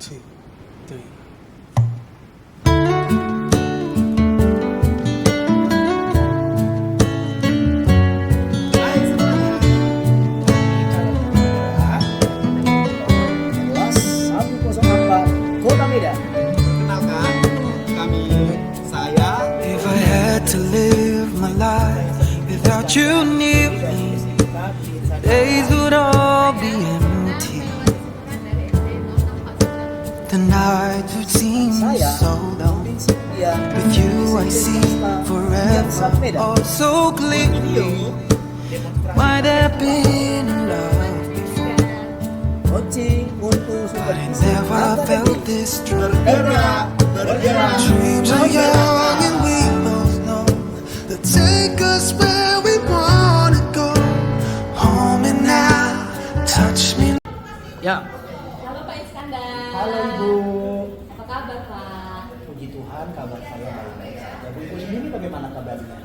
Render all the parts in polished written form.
2, 3. Hai semuanya, kelas 104 Kota Medan. Perkenalkan, kami saya. If I had to live my life without you near me, days would all be empty. The nights would seem so long. With you I see forever, oh so clearly. Might have been in love before, Coaching untuk but I supervisi never antar felt diri. this strong. Bergerak. Dreams are young and we both know they'll take us where we wanna go. Hold me now, touch me. Ya, Halo Pak Iskandar. halo Ibu. Apa kabar Pak? Puji Tuhan, kabar saya baik-baik saja. Bu Ibu sendiri bagaimana kabarnya?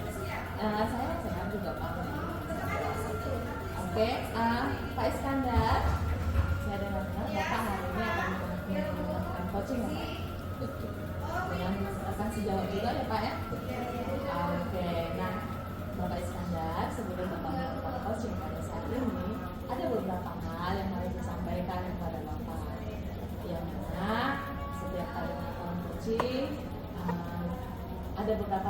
Saya sehat juga Pak. Oke, Pak Iskandar, saya dengar Bapak hari ini akan melakukan coaching ya Pak? Betul. Dengan akan sejauh juga ya Pak ya? Oke, nah Bapak Iskandar, sebelum Bapak melakukan coaching pada saat ini, ada beberapa hal yang harus disampaikan kepada Bapak. Yang mana setiap kali melakukan coaching, ada beberapa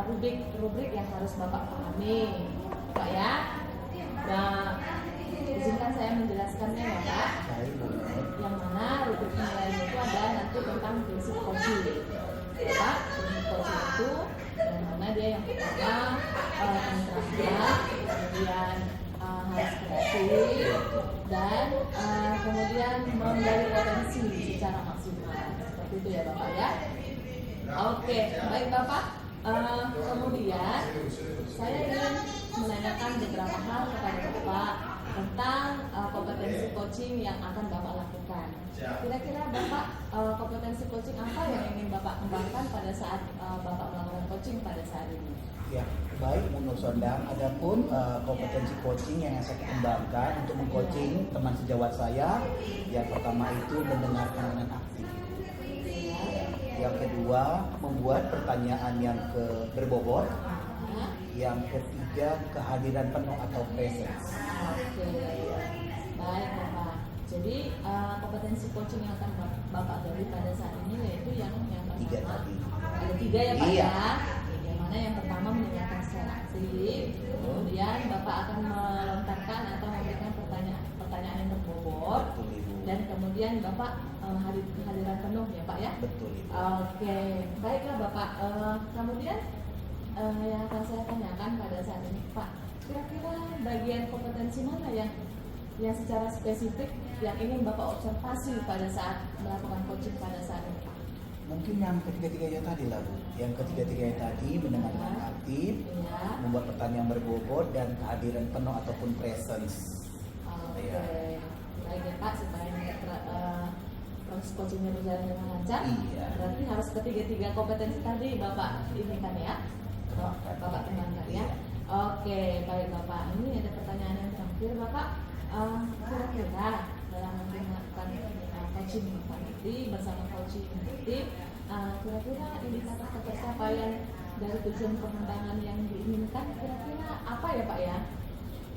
rubrik yang harus Bapak pahami, Pak ya. Nah, izinkan saya menjelaskannya ya Pak. Baik, Bu. Yang mana rubrik penilaian itu ada nanti tentang prinsip coaching. Ya, Pak, prinsip coaching itu yang mana dia yang pertama keterampilan, kemudian harus kreatif dan kemudian menggali potensi secara maksimal. Seperti itu ya Bapak ya. Oke, baik Bapak. Kemudian saya ingin menanyakan beberapa hal kepada Bapak tentang kompetensi coaching yang akan Bapak lakukan. Kira-kira Bapak kompetensi coaching apa yang ingin Bapak kembangkan pada saat Bapak melakukan coaching pada saat ini? Ya, baik Bu Nur Sondang. Adapun kompetensi coaching yang saya kembangkan untuk mengcoaching teman sejawat saya, yang pertama itu mendengarkan dengan aktif. Yang kedua, membuat pertanyaan yang berbobot. Yang ketiga, kehadiran penuh atau presence. Oke, baik Bapak. Jadi kompetensi coaching yang akan Bapak gali pada saat ini yaitu yang pertama. Tiga tadi. Ada tiga ya Pak Iya. ya. Yang mana yang pertama mendengarkan secara aktif, kemudian Bapak akan melontarkan atau memberikan pertanyaan yang berbobot, Betul, Ibu. dan kemudian Bapak kehadiran penuh ya Pak ya. Betul, Ibu. Oke, baiklah Bapak. Kemudian yang akan saya tanyakan pada saat ini Pak, kira-kira bagian kompetensi mana yang secara spesifik yang ingin Bapak observasi pada saat melakukan coaching pada saat ini Pak? Mungkin yang ketiga-tiganya tadi lah Bu. Yang ketiga-tiganya tadi mendengarkan aktif, Ya. membuat pertanyaan berbobot, dan kehadiran penuh ataupun presence. Oke, Iya. baik ya Pak, supaya proses coachingnya berjalan dengan lancar. Iya. Berarti harus ketiga-tiga kompetensi tadi Bapak ini kan ya? Bapak kembangkan ya. Iya. Oke, baik Bapak. Ini ada pertanyaan yang terakhir Bapak. Kira-kira dalam melakukan coaching Bapak nanti bersama coaching nanti, kira-kira indikator pencapaian dari tujuan pengembangan yang diinginkan kira-kira apa ya Pak ya?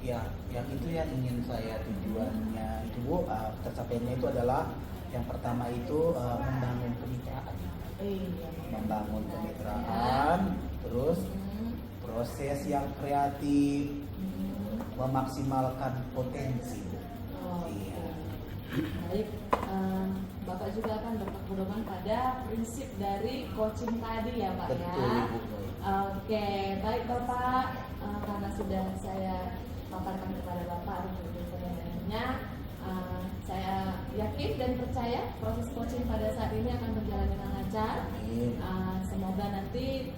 Ya, yang itu yang ingin saya tujuannya itu Bu, tercapainya itu adalah yang pertama itu membangun kemitraan. Iya. Membangun kemitraan, terus proses yang kreatif, memaksimalkan potensi. Iya. Baik, Bapak juga akan berpedoman pada prinsip dari coaching tadi ya Pak Betul, ya. Ibu. Oke, baik Bapak, karena sudah saya paparkan kepada Bapak pertanyaannya, saya yakin dan percaya proses coaching pada saat ini akan berjalan dengan lancar. Amin. Semoga nanti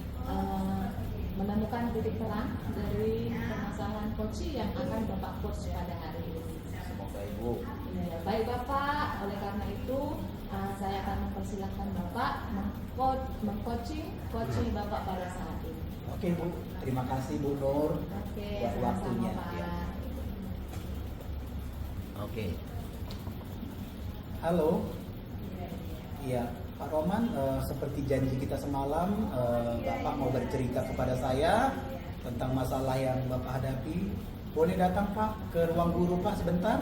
menemukan titik terang dari permasalahan coaching yang akan Bapak coach pada hari ini. Semoga Ibu. Ya, baik Bapak, oleh karena itu saya akan mempersilahkan Bapak mengcoaching Bapak pada saat ini. Oke Bu, terima kasih Bu Nur Oke, buat sama-sama waktunya. Pak. Ya. Oke. Halo. Iya, Pak Roman, seperti janji kita semalam, Bapak mau bercerita kepada saya tentang masalah yang Bapak hadapi. Boleh datang Pak ke ruang guru Pak sebentar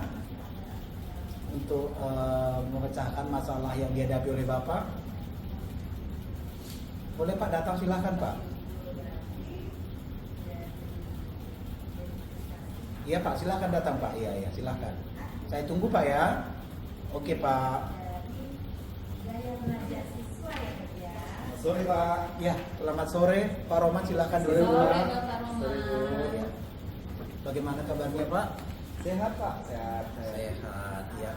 untuk memecahkan masalah yang dihadapi oleh Bapak. Boleh Pak datang, silahkan Pak. Iya Pak, silahkan datang Pak. Iya, silahkan. Saya tunggu Pak ya. Oke Pak. Sore Pak. Ya, selamat sore Pak Roman, silahkan dulu. Sore Bapak Roman. Ya. Bagaimana kabarnya Pak? Sehat Pak, sehat. Sehat ya.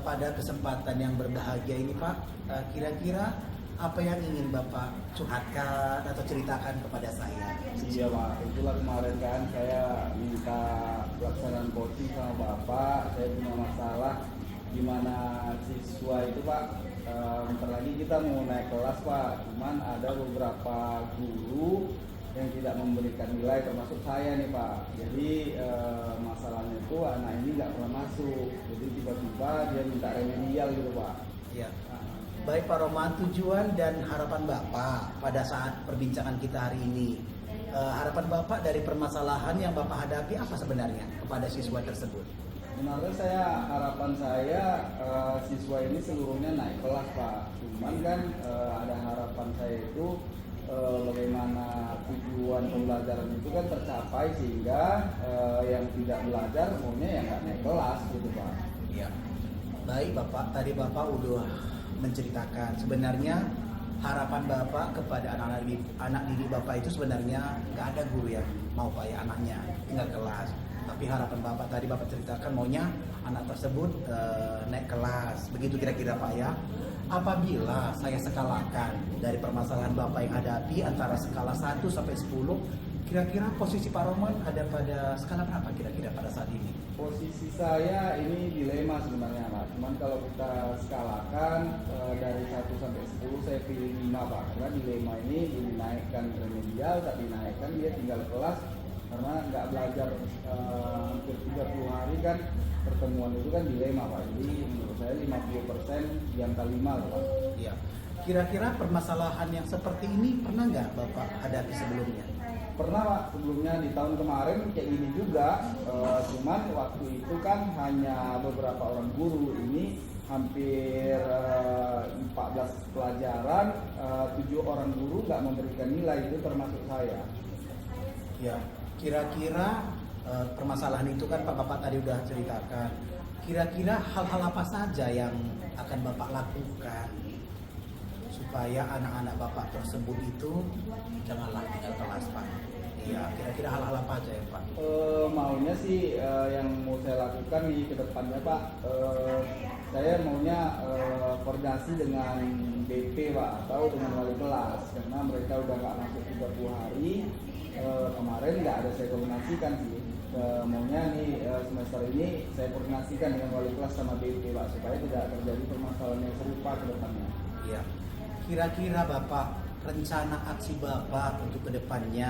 Pada kesempatan yang berbahagia ini Pak, kira-kira apa yang ingin Bapak curhatkan atau ceritakan kepada saya? Iya Pak, itulah kemarin kan saya minta pelaksanaan coaching sama Bapak. Saya punya masalah gimana siswa itu Pak. Bentar lagi kita mau naik kelas Pak, cuman ada beberapa guru yang tidak memberikan nilai, termasuk saya nih Pak. Jadi masalahnya itu anak ini nggak pernah masuk, jadi tiba-tiba dia minta remedial gitu Pak. Ya. Baik Pak Roman, tujuan dan harapan Bapak pada saat perbincangan kita hari ini, harapan Bapak dari permasalahan yang Bapak hadapi apa sebenarnya kepada siswa tersebut? Sebenarnya harapan saya siswa ini seluruhnya naik kelas Pak. Cuman kan ada harapan saya itu bagaimana tujuan pembelajaran itu kan tercapai sehingga yang tidak belajar maunya yang nggak naik kelas gitu Pak. Ya. Baik Bapak, tadi Bapak udah menceritakan sebenarnya harapan Bapak kepada anak didik Bapak itu sebenarnya nggak ada guru yang mau Pak ya anaknya tinggal kelas. Tapi harapan Bapak tadi Bapak ceritakan maunya anak tersebut naik kelas. Begitu kira-kira Pak ya. Apabila saya skalakan dari permasalahan Bapak yang hadapi antara skala 1 sampai 10, kira-kira posisi Pak Roman ada pada skala berapa kira-kira pada saat ini? Posisi saya ini dilema sebenarnya Pak. Cuman kalau kita skalakan dari 1 sampai 10 saya pilih 5 Pak. Karena dilema ini dinaikkan remedial, tak dinaikkan dia tinggal kelas. Karena nggak belajar hampir 30 hari kan, pertemuan itu kan dilema Pak. Jadi menurut saya 50% di angka 5 loh Pak. Iya. Kira-kira permasalahan yang seperti ini pernah nggak Bapak hadapi sebelumnya? Pernah Pak, sebelumnya di tahun kemarin kayak gini juga. Cuman waktu itu kan hanya beberapa orang guru. Ini hampir 14 pelajaran, 7 orang guru nggak memberikan nilai, itu termasuk saya. Ya. Kira-kira permasalahan itu kan Pak Bapak tadi udah ceritakan. Kira-kira hal-hal apa saja yang akan Bapak lakukan supaya anak-anak Bapak tersebut itu janganlah tinggal kelas Pak? Iya, kira-kira hal-hal apa aja ya Pak? Maunya sih yang mau saya lakukan di kedepannya Pak, saya maunya koordinasi dengan BP Pak atau dengan wali kelas, karena mereka udah nggak masuk 30 hari. Kemarin nggak ada saya koordinasikan sih. Maunya nih semester ini saya koordinasikan dengan wali kelas sama BP Pak, supaya tidak terjadi permasalahan yang serupa ke depannya. Iya. Kira-kira Bapak rencana aksi Bapak untuk kedepannya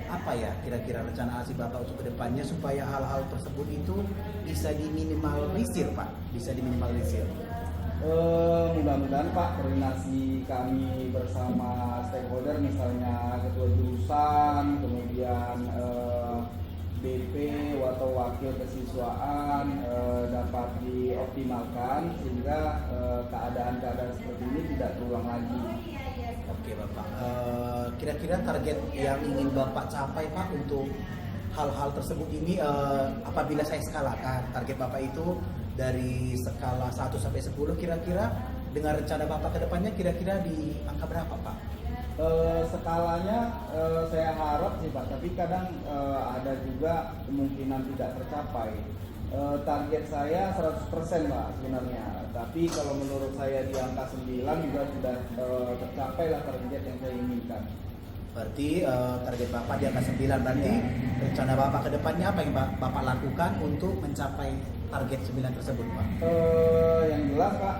apa ya? Kira-kira rencana aksi Bapak untuk kedepannya supaya hal-hal tersebut itu bisa diminimalisir Pak, bisa diminimalisir. Mudah-mudahan Pak, koordinasi kami bersama stakeholder, misalnya ketua jurusan, kemudian BP atau wakil kesiswaan dapat dioptimalkan sehingga keadaan-keadaan seperti ini tidak terulang lagi. Oke Bapak, kira-kira target yang ingin Bapak capai Pak untuk hal-hal tersebut ini apabila saya skalakan target Bapak itu dari skala 1 sampai 10, kira-kira dengan rencana Bapak ke depannya kira-kira di angka berapa Pak? Skalanya saya harap sih Pak, tapi kadang ada juga kemungkinan tidak tercapai. Target saya 100% Pak sebenarnya, tapi kalau menurut saya di angka 9 juga sudah tercapai lah target yang saya inginkan. Berarti target Bapak di angka 9, berarti rencana Bapak ke depannya apa yang Bapak lakukan untuk mencapai target 9 tersebut Pak? Yang jelas Pak,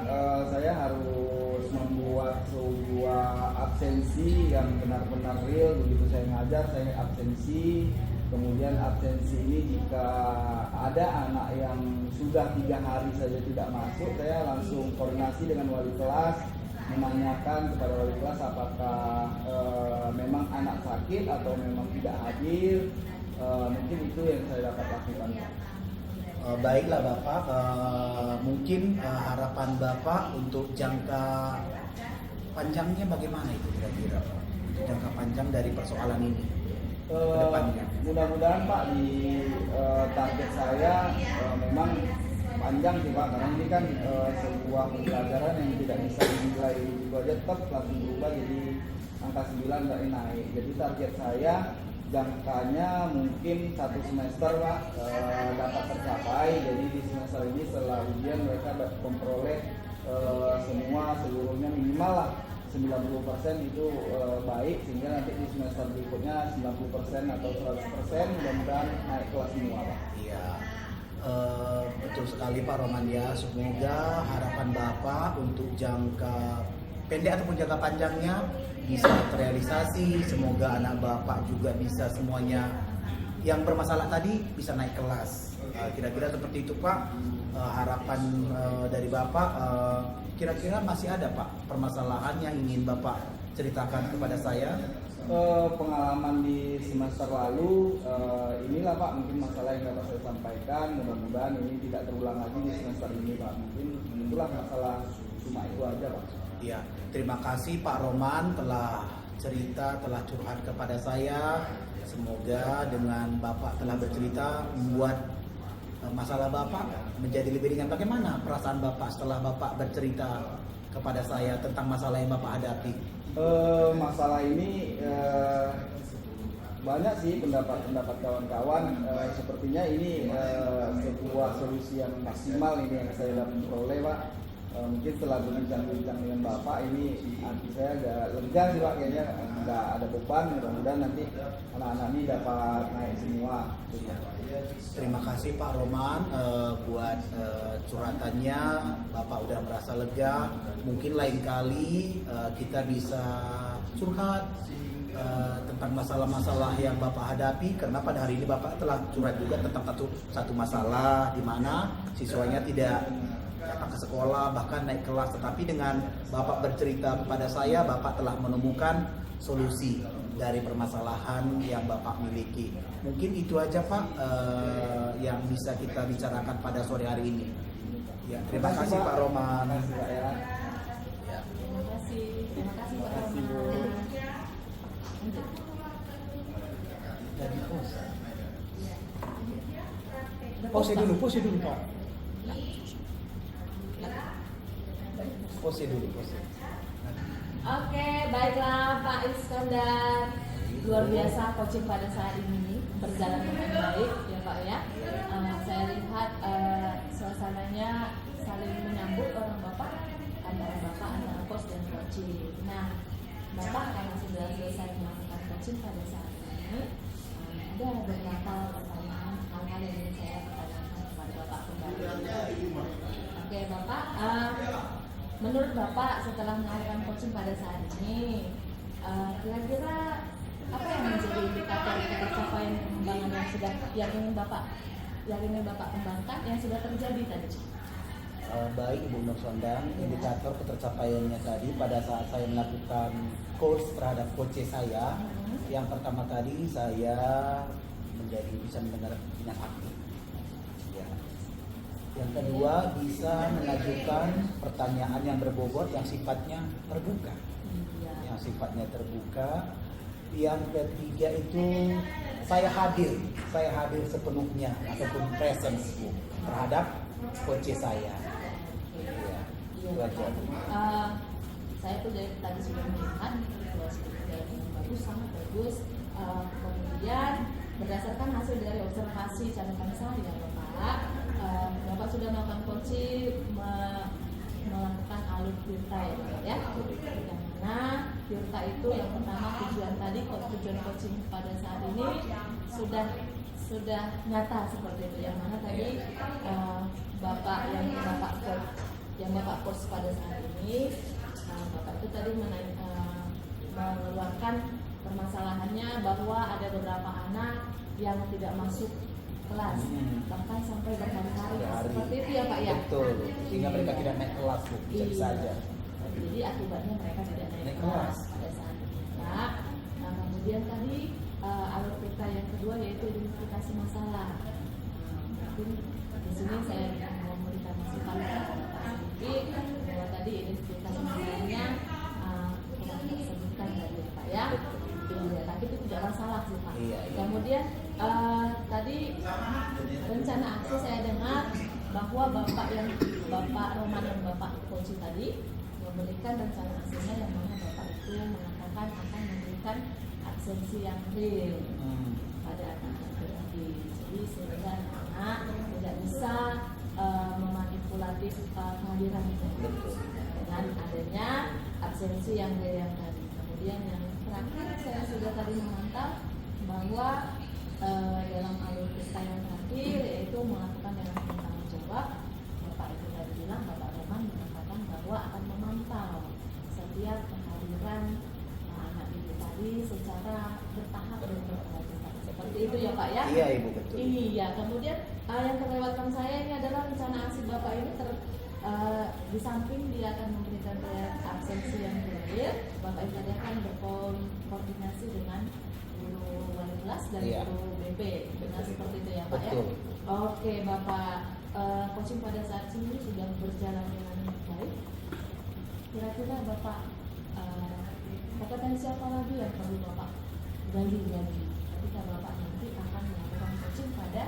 saya harus membuat sebuah absensi yang benar-benar real. Begitu saya ngajar, saya absensi. Kemudian absensi ini jika ada anak yang sudah 3 hari saja tidak masuk, saya langsung koordinasi dengan wali kelas, menanyakan kepada wali kelas apakah memang anak sakit atau memang tidak hadir. Mungkin itu yang saya dapat lakukan. Baiklah Bapak, mungkin harapan Bapak untuk jangka panjangnya bagaimana itu kira-kira Pak? Untuk jangka panjang dari persoalan ini ke depannya. Mudah-mudahan Pak di target saya memang panjang sih Pak, karena ini kan sebuah pembelajaran yang tidak bisa dinilai begitu aja, tetap langsung berubah jadi angka 9 dari naik. Jadi target saya jangkanya mungkin 1 semester Pak dapat tercapai. Jadi di semester ini setelah ujian mereka dapat memperoleh seluruhnya minimal lah 90% itu baik, sehingga nanti di semester berikutnya 90% atau 100% mudah-mudahan naik kelas semua Pak. Iya, betul sekali Pak Roman ya. Semoga harapan Bapak untuk jangka pendek ataupun jangka panjangnya bisa terrealisasi. Semoga anak Bapak juga bisa semuanya yang bermasalah tadi bisa naik kelas. Kira-kira seperti itu Pak. Harapan dari Bapak, kira-kira masih ada Pak permasalahan yang ingin Bapak ceritakan kepada saya? Pengalaman di semester lalu, inilah Pak mungkin masalah yang dapat saya sampaikan. Mudah-mudahan ini tidak terulang lagi di semester ini Pak. Mungkin itulah masalah, cuma itu aja Pak. Ya, terima kasih Pak Roman telah cerita, telah curhat kepada saya. Semoga dengan Bapak telah bercerita membuat masalah Bapak menjadi lebih ringan. Bagaimana perasaan Bapak setelah Bapak bercerita kepada saya tentang masalah yang Bapak hadapi? Masalah ini banyak sih pendapat kawan-kawan. Sepertinya ini sebuah solusi yang maksimal ini yang saya dapat peroleh Pak. Mungkin setelah berbincang-bincang dengan Bapak ini hati saya agak lega sih Pak, kayaknya nggak ada beban. Mudah-mudahan nanti anak-anak ini dapat naik semua. Terima kasih Pak Roman buat curhatannya. Bapak udah merasa lega. Mungkin lain kali kita bisa curhat tentang masalah-masalah yang Bapak hadapi, karena pada hari ini Bapak telah curhat juga tentang satu masalah di mana siswanya tidak datang ke sekolah bahkan naik kelas, tetapi dengan Bapak bercerita kepada saya, Bapak telah menemukan solusi dari permasalahan yang Bapak miliki. Mungkin itu aja Pak yang bisa kita bicarakan pada sore hari ini. Ya, terima kasih Pak Roman. Ya. Terima kasih Pak Roman. Dari pause dulu Pak. Pause dulu. Oke, baiklah Pak Iskandar. Luar biasa coaching pada saat ini berjalan dengan baik ya Pak ya. Saya lihat suasananya saling menyambut orang Bapak, antara Bapak, antara coach dan coaching. Nah, Bapak karena sudah selesai melakukan coaching pada saat ini, ada beberapa pertanyaan hal-hal yang ingin saya pertanyakan kepada Bapak kembali. Oke Bapak, menurut Bapak setelah melakukan coaching pada saat ini, kira-kira apa yang menjadi indikator tercapaian pengembangan yang ingin Bapak kembangkan yang sudah terjadi tadi? Baik Ibu Nur Sondang, indikator ketercapaiannya tadi pada saat saya melakukan course terhadap coach saya, yang pertama tadi saya menjadi bisa mendengar dengan aktif. Ya. Yang kedua bisa mengajukan pertanyaan yang berbobot yang sifatnya terbuka. Yang sifatnya terbuka. Yang ketiga itu saya hadir sepenuhnya ataupun presence terhadap coach saya. Ya, itu aja. Saya tuh dari tadi sudah melihat situasi yang bagus, sangat bagus. Kemudian berdasarkan hasil dari observasi catatan saya Bapak sudah melakukan coaching melakukan alur Tirta ya. Yang mana Tirta itu yang pertama tujuan coaching pada saat ini sudah nyata seperti itu. Yang mana tadi Bapak coach pada saat ini, Bapak itu tadi mengeluarkan permasalahannya bahwa ada beberapa anak yang tidak masuk kelas, bahkan sampai berhari-hari. Seperti itu ya Pak ya? Betul, sehingga mereka tidak naik kelas Bu, bisa Iya. saja. Jadi akibatnya mereka tidak naik Naik kelas kelas. pada saat itu. Nah, kemudian tadi alur kita yang kedua yaitu identifikasi masalah. Mungkin di sini saya mau memberikan masukan sedikit bahwa tadi identifikasi masalahnya telah disebutkan tadi ya Pak ya. Iya, tapi itu tidak masalah sih Pak. Iya. Kemudian tadi rencana aksi saya dengar bahwa Bapak Roman dan Bapak Koci tadi memberikan rencana aksinya yang mana Bapak itu mengatakan akan memberikan absensi yang real pada anak-anak tadi. Jadi sehingga anak tidak bisa memanipulatif kehadiran Betul. dengan adanya absensi yang real yang tadi. Kemudian yang terakhir saya sudah tadi memantau bahwa dalam alur kita yang terakhir yaitu melakukan dengan tanggung jawab. Bapak itu tadi bilang, Bapak Roman mengatakan bahwa akan memantau setiap kehadiran anak ibu tadi secara bertahap dan berkelanjutan. Seperti itu ya Pak ya? Iya Ibu, betul. Iya. Kemudian yang terlewatkan saya ini adalah rencana aksi Bapak ini di samping dia akan memberikan absensi yang real, Bapak itu akan berkoordinasi dengan guru wali kelas dan Iya. guru BP. Benar seperti itu ya Pak Betul. ya? Oke Bapak, coaching pada saat ini sudah berjalan dengan baik. Kira-kira Bapak kompetensi apa lagi yang perlu Bapak gali lagi ketika Bapak nanti akan melakukan coaching pada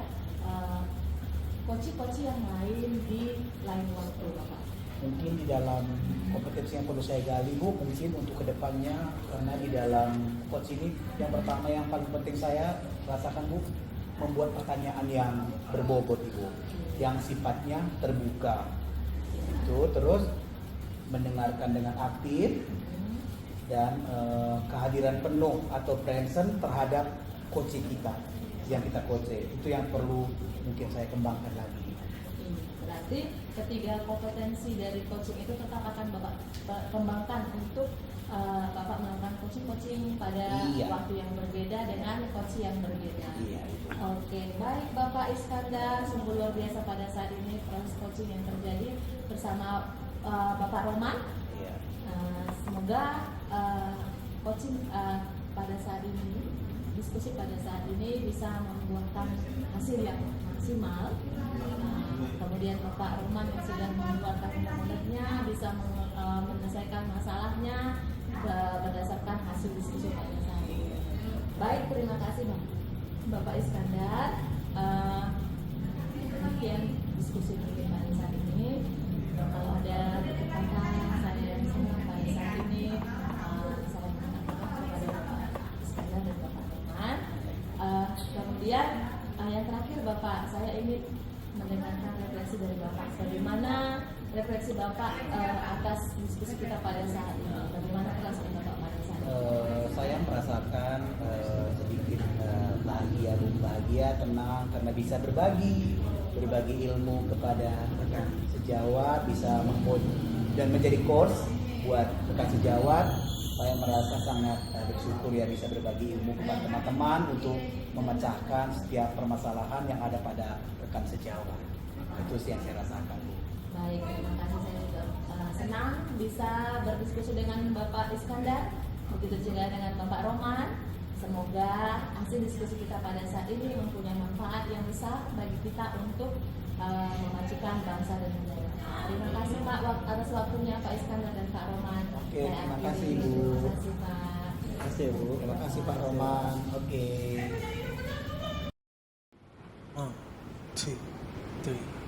coach yang lain di lain waktu Bapak? Mungkin di dalam kompetensi yang perlu saya gali Bu, mungkin untuk kedepannya, karena di dalam coach ini yang pertama yang paling penting saya rasakan Bu, membuat pertanyaan yang berbobot Ibu, yang sifatnya terbuka. Itu terus mendengarkan dengan aktif dan kehadiran penuh atau present terhadap coaching kita yang kita coaching. Itu yang perlu mungkin saya kembangkan lagi. Berarti ketiga kompetensi dari coaching itu tetap akan Bapak kembangkan untuk Bapak melakukan coaching pada Iya. waktu yang berbeda dengan coach yang berbeda. Iya. Oke, baik Bapak Iskandar, sungguh luar biasa pada saat ini proses coaching yang terjadi bersama Bapak Roman. Iya. Semoga coaching pada saat ini, diskusi pada saat ini bisa membuahkan hasil yang maksimal. Kemudian Bapak Roman yang sudah mengeluarkan undang-undangnya bisa menyelesaikan masalahnya berdasarkan hasil diskusi pada saat ini. Baik, terima kasih Bapak Iskandar. Demikian diskusi kita pada saat ini. Kalau ada kekuatan saya yang sama pada saat ini, saya mengatakan kepada Bapak Iskandar dan Bapak Roman. Kemudian yang terakhir Bapak, saya ingin mendengarkan refleksi dari Bapak. Bagaimana refleksi Bapak atas diskusi kita pada saat ini? Bagaimana perasaan Bapak pada saat ini? Saya merasakan sedikit bahagia, tenang karena bisa berbagi ilmu kepada rekan sejawat, bisa dan menjadi coach buat rekan sejawat. Saya merasa sangat bersyukur ya bisa berbagi ilmu kepada teman-teman untuk memecahkan setiap permasalahan yang ada pada rekan sejawat. Itu sih yang saya rasakan. Baik, terima kasih. Saya juga senang bisa berdiskusi dengan Bapak Iskandar, begitu juga dengan Bapak Roman. Semoga hasil diskusi kita pada saat ini mempunyai manfaat yang besar bagi kita untuk memajukan bangsa dan negara. Terima kasih Pak atas waktunya Pak Iskandar dan Pak Roman. Oke, terima kasih akhiri. Ibu. Terima kasih Pak. Terima kasih Bu. Terima kasih Pak Roman. Oke. 1, 2, 3.